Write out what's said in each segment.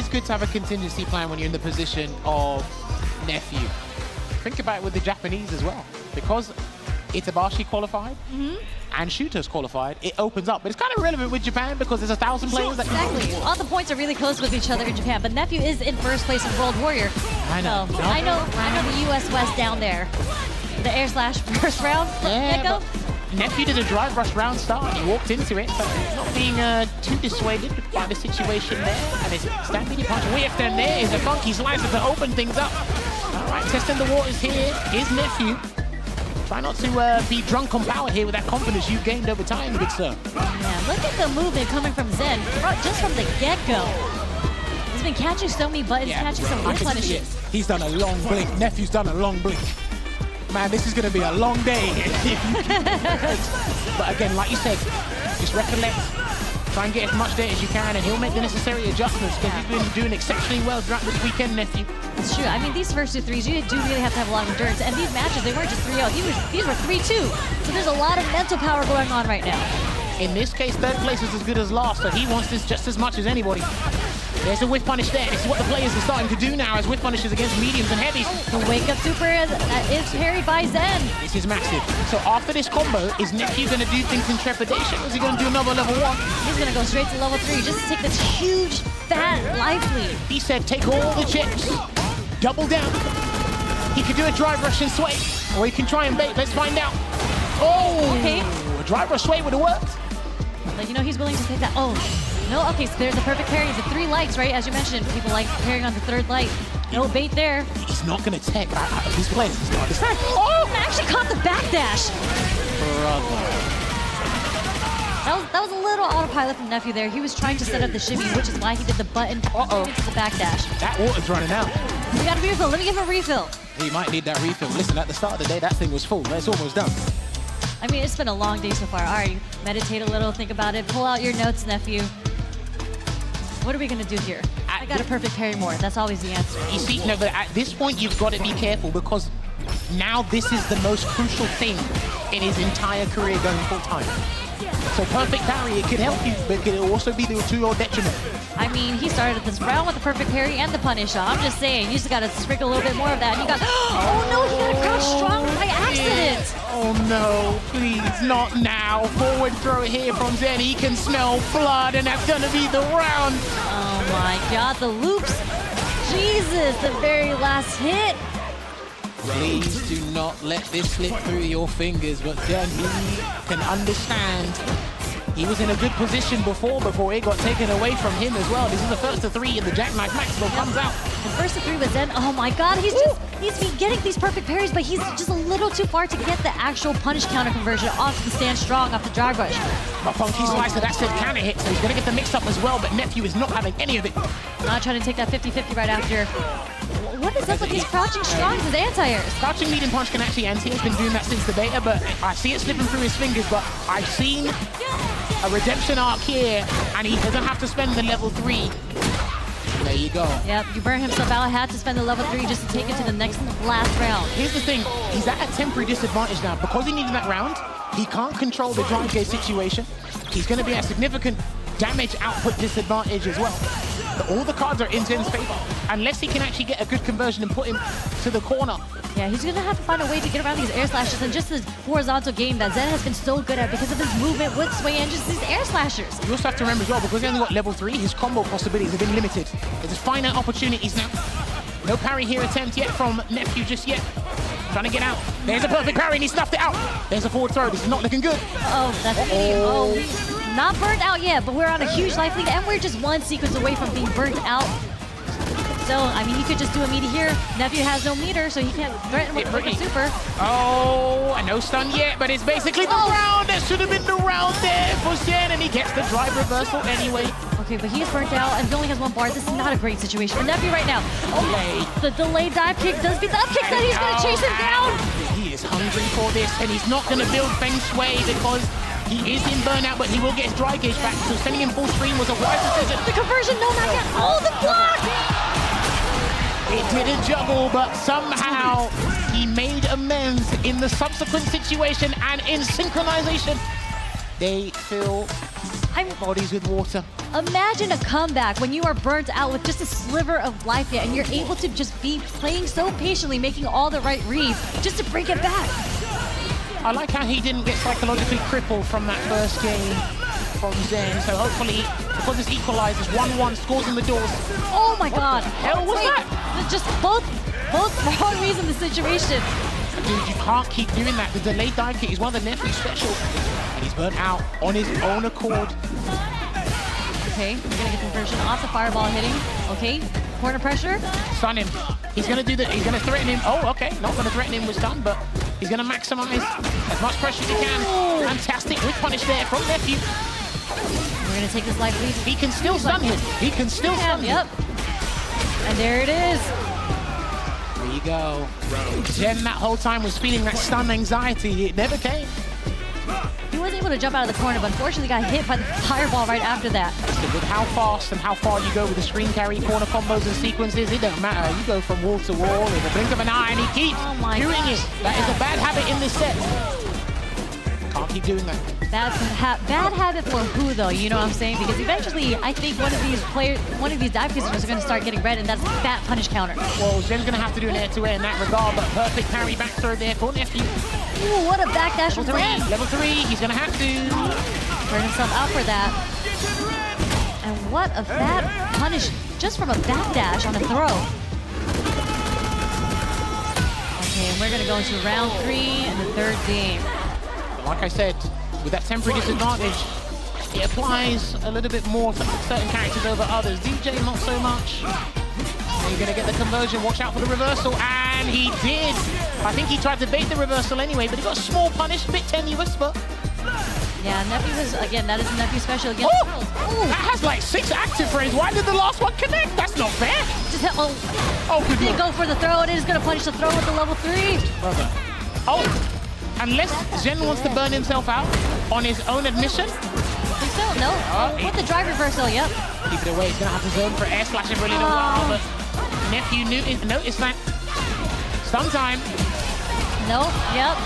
always good to have a contingency plan when you're in the position of Nephew. Think about it with the Japanese as well. Because Itabashi qualified and Shooters qualified, it opens up. But it's kind of relevant with Japan because there's 1,000 players that Exactly. All the points are really close with each other in Japan, but Nephew is in first place in World Warrior. I know. So, I know the US West down there. The air slash first round. Yeah, Nephew did a drive rush round start. He walked into it, but not being too dissuaded by the situation there. And his stampede punch way after there is a funky slicer to open things up. All right, testing the waters here is Nephew. Try not to be drunk on power here with that confidence you've gained over time, good sir. Yeah, look at the movement coming from Zhen just from the get-go. He's been catching so many buttons, catching some replenishes. He's done a long blink. Nephew's done a long blink. Man, this is going to be a long day. But again, like you said, just recollect, try and get as much data as you can, and he'll make the necessary adjustments because he's been doing exceptionally well throughout this weekend, Nephew. It's true. I mean, these first 2 threes, you do really have to have a lot of endurance. And these matches, they weren't just 3-0. These were 3-2. So there's a lot of mental power going on right now. In this case, third place is as good as last, so he wants this just as much as anybody. There's a whiff punish there. This is what the players are starting to do now as whiff punishes against mediums and heavies. The wake-up super is parried by Zhen. This is massive. So after this combo, is Nephew going to do things in trepidation? Is he going to do another level 1? He's going to go straight to level 3 just to take this huge, fat life lead. He said take all the chips, double down. He could do a drive rush and sway, or he can try and bait. Let's find out. Oh, okay. A drive rush sway would have worked. But you know, he's willing to take that. Oh, no, okay, so there's a perfect parry. The 3 lights, right? As you mentioned, people like parrying on the 3rd light. No bait there. He's not going to take his players. He's not understand. Oh, actually caught the backdash. Brother. That was a little autopilot from Nephew there. He was trying to set up the shimmy, which is why he did the button into the backdash. That water's running out. We got a refill. Let me give him a refill. He might need that refill. Listen, at the start of the day, that thing was full. It's almost done. I mean, it's been a long day so far. All right, meditate a little, think about it. Pull out your notes, Nephew. What are we going to do here? I got a perfect parry more. That's always the answer. You see, no, but at this point, you've got to be careful because now this is the most crucial thing in his entire career going full time. So perfect parry, it could help you, but it could also be to your detriment. I mean, he started this round with the perfect parry and the punish shot. I'm just saying, you just got to sprinkle a little bit more of that. And you got, oh no, he got crouched strong by accident. Oh no, please, not now. Forward throw here from Zhen. He can smell blood, and that's going to be the round. Oh my God, the loops. Jesus, the very last hit. Please do not let this slip through your fingers, but then he can understand. He was in a good position before it got taken away from him as well. This is the first of 3 in the Jackknife Maxwell comes out. The first of 3 was Zhen. Oh my God, he's been getting these perfect parries, but he's just a little too far to get the actual punish counter conversion off the stand strong, off the drive rush. But funky slicer, that's a counter hit, so he's gonna get the mix up as well, but Nephew is not having any of it. Not trying to take that 50-50 right after. What is up with these crouching strongs as anti-airs? Crouching medium punch can actually anti. He's been doing that since the beta, but I see it slipping through his fingers, but I've seen a redemption arc here, and he doesn't have to spend the level 3. There you go. Yep, you burn himself out, had to spend the level 3 just to take it to the last round. Here's the thing, he's at a temporary disadvantage now. Because he needed that round, he can't control the drive gauge situation. He's going to be at a significant damage output disadvantage as well. But all the cards are in Zhen's favor, unless he can actually get a good conversion and put him to the corner. Yeah, he's going to have to find a way to get around these air slashes and just this horizontal game that Zhen has been so good at because of his movement with sway and just these air slashers. You also have to remember as well, because he only got level 3, his combo possibilities have been limited. There's finite opportunities now. No parry here attempt yet from Nephew just yet. Trying to get out. There's a perfect parry and he snuffed it out. There's a forward throw. This is not looking good. Oh, that's not burnt out yet, but we're on a huge life lead and we're just one sequence away from being burnt out. So, I mean, he could just do a meter here. Nephew has no meter, so he can't threaten with a super. Oh, no stun yet, but it's basically the round. That should have been the round there for Zhen, and he gets the drive reversal anyway. Okay, but he is burnt out and he only has 1 bar. This is not a great situation for Nephew right now. Oh, the delayed dive kick does beat the up kick that he's going to chase him down. He is hungry for this, and he's not going to build Feng Shui because he is in burnout, but he will get his dry gauge back. So sending him full screen was a wise decision. The conversion, no, not yet. Oh, the block! It didn't juggle, but somehow he made amends in the subsequent situation and in synchronization. They feel Bodies with water. Imagine a comeback when you are burnt out with just a sliver of life yet, and you're able to just be playing so patiently, making all the right reads, just to bring it back. I like how he didn't get psychologically crippled from that first game from Zhen. So hopefully, because this equalizes 1-1, scores in the doors. Oh my God! Hell was that? Just both wrong reads in the situation. Dude, you can't keep doing that. The delayed dive kick is one of the Nephew special. And he's burnt out on his own accord. Okay, we're gonna get the conversion off the fireball hitting. Okay, corner pressure. Stun him. He's gonna do that. He's gonna threaten him. Oh, okay. Not gonna threaten him with stun, but he's gonna maximize as much pressure as he can. Ooh. Fantastic with punish there from Nephew. We're gonna take this life lead. He can still stun him. He can still stun him. Yep. And there it is. There you go. Zhen that whole time was feeling that stun anxiety. It never came. He wasn't able to jump out of the corner, but unfortunately got hit by the fireball right after that. So with how fast and how far you go with the screen carry, corner combos and sequences, it don't matter. You go from wall to wall in the blink of an eye, and he keeps doing it. That is a bad habit in this set. Can't keep doing that. Bad habit for who though? You know what I'm saying? Because eventually, I think one of these dive kickers are going to start getting red, and that's that punish counter. Well, Zhen's going to have to do an air-to-air in that regard, but perfect parry back throw there for Nephew. Ooh, what a backdash from Zhen. Level 3, he's going to have to burn himself out for that. And what a fat punish just from a backdash on a throw. Okay, and we're going to go into round 3 in the third game. Like I said, with that temporary disadvantage, it applies a little bit more to certain characters over others. DJ, not so much. And you're going to get the conversion. Watch out for the reversal. And he did. I think he tried to bait the reversal anyway, but he got a small punish, a bit tenuous, but... Yeah, Nephew was, again, that is a Nephew special again. That has like 6 active frames. Why did the last one connect? That's not fair. He did go for the throw. It is going to punish the throw with the level 3. Brother. Unless Zhen wants to burn himself out on his own admission. I think so, no. With the drive reversal, yep. Keep it away, he's going to have to zone for air slashing really well, but Nephew noticed that. Stun time. Nope, yep.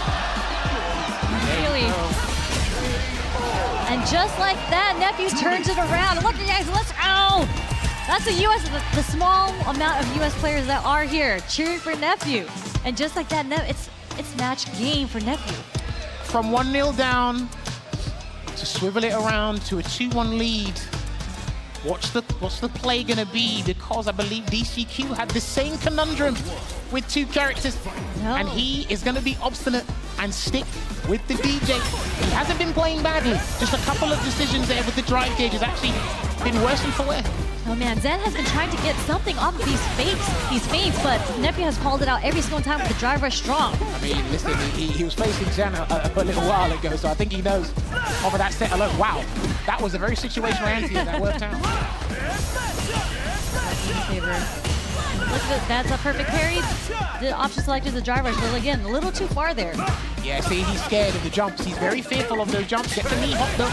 Really. And just like that, Nephew turns it around. Look, you guys, let's go! That's the small amount of US players that are here cheering for Nephew. And just like that, it's match game for Nephew. From 1-0 down to swivel it around to a 2-1 lead. What's the play gonna be? Because I believe DCQ had the same conundrum with 2 characters. No. And he is gonna be obstinate and stick with the DJ. He hasn't been playing badly. Just a couple of decisions there with the drive gauge has actually been worse than for wear. Oh man, Zhen has been trying to get something off of these feints, but Nephew has called it out every single time with the drive rush strong. I mean, listen, he was facing Zhen a little while ago, so I think he knows over that set alone. Wow, that was a very situational answer that worked out. Look at that's a perfect parry. The option selected the drive rush, but again, a little too far there. Yeah, see, he's scared of the jumps. He's very fearful of those jumps. Gets a knee hop though.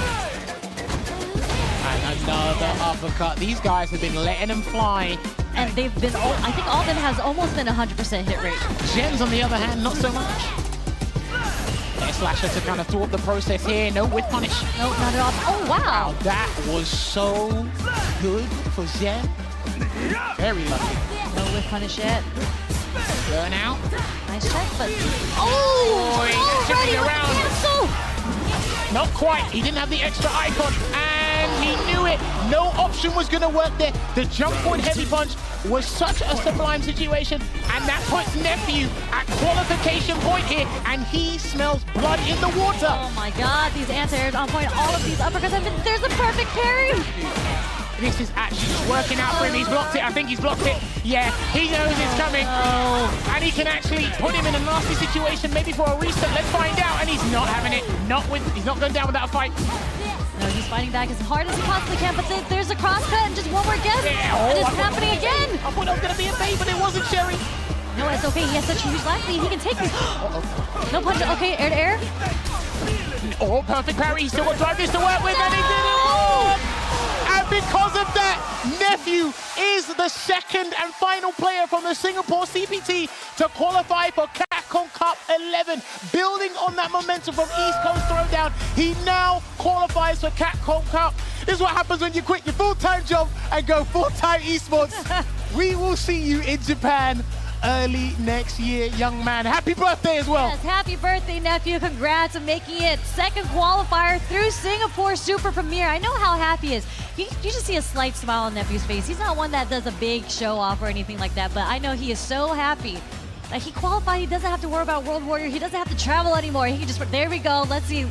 And another uppercut. These guys have been letting them fly. And they've been, I think all of them has almost been 100% hit rate. Zhen's on the other hand, not so much. Air slasher to kind of thwart the process here. No with punish. No, not at all. Oh, wow. That was so good for Zhen. Very lucky. No with punish yet. Burn out. Nice check, but... Already around. Not quite. He didn't have the extra icon. And he knew it. No option was going to work there. The jump point heavy punch was such a sublime situation. And that puts Nephew at qualification point here. And he smells blood in the water. Oh my God. These anti-airs on point. All of these uppercuts have been... There's a perfect parry. This is actually working out for him. He's blocked it. I think he's blocked it. Yeah, he knows it's coming. And he can actually put him in a nasty situation, maybe for a reset. Let's find out. And he's not having it. He's not going down without a fight. No, he's fighting back as hard as he possibly can, but there's a cross cut and just one more guess. Yeah, and it's happening again. I thought it was going to be a bait, but it wasn't, Juri. No, it's okay. He has such a huge life lead. He can take this. No punch. Okay, air to air. Oh, perfect parry. He's still got drive this to work with, and he did it. And because of that, Nephew is the second and final player from the Singapore CPT to qualify for CAF Capcom Cup 11, building on that momentum from East Coast Throwdown. He now qualifies for Capcom Cup. This is what happens when you quit your full-time job and go full-time esports. We will see you in Japan early next year, young man. Happy birthday as well. Yes, happy birthday, Nephew. Congrats on making it second qualifier through Singapore Super Premiere. I know how happy he is. You just see a slight smile on Nephew's face. He's not one that does a big show off or anything like that, but I know he is so happy that he qualified. He doesn't have to worry about World Warrior. He doesn't have to travel anymore. He can just, there we go. Let's see.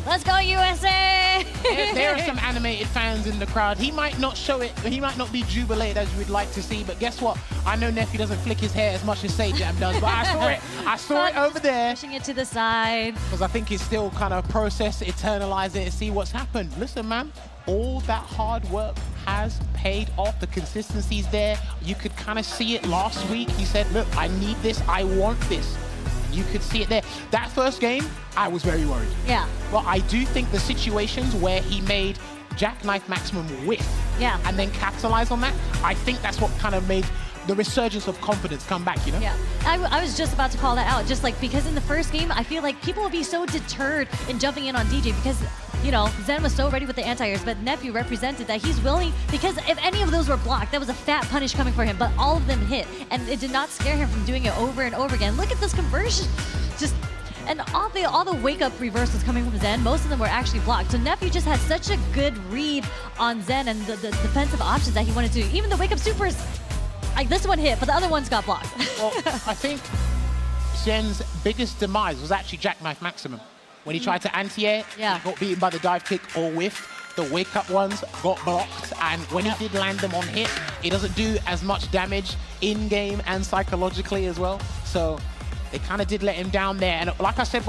Let's go, USA! There are some animated fans in the crowd. He might not show it, he might not be jubilated as you would like to see, but guess what? I know Nephew doesn't flick his hair as much as Jam does, but I saw it. I saw it over there. Pushing it to the side. Because I think he's still kind of process, internalize it, and see what's happened. Listen, man, all that hard work has paid off. The consistency's there. You could kind of see it last week. He said, look, I need this, I want this. You could see it there. That first game, I was very worried. Yeah. Well, I do think the situations where he made Jackknife Maximum whiff and then capitalize on that, I think that's what kind of made the resurgence of confidence come back, you know? Yeah, I was just about to call that out. Just like, because in the first game, I feel like people would be so deterred in jumping in on DJ because, you know, Zhen was so ready with the anti-airs, but Nephew represented that he's willing, because if any of those were blocked, that was a fat punish coming for him, but all of them hit, and it did not scare him from doing it over and over again. Look at this conversion. Just, and all the wake-up reversals coming from Zhen, most of them were actually blocked. So Nephew just had such a good read on Zhen and the defensive options that he wanted to do. Even the wake-up supers, like this one hit, but the other ones got blocked. Well, I think Zhen's biggest demise was actually Jackknife Maximum. When he tried to anti-air, he got beaten by the dive kick or whiff. The wake-up ones got blocked, and when he did land them on hit, it doesn't do as much damage in-game and psychologically as well. So they kind of did let him down there. And like I said before,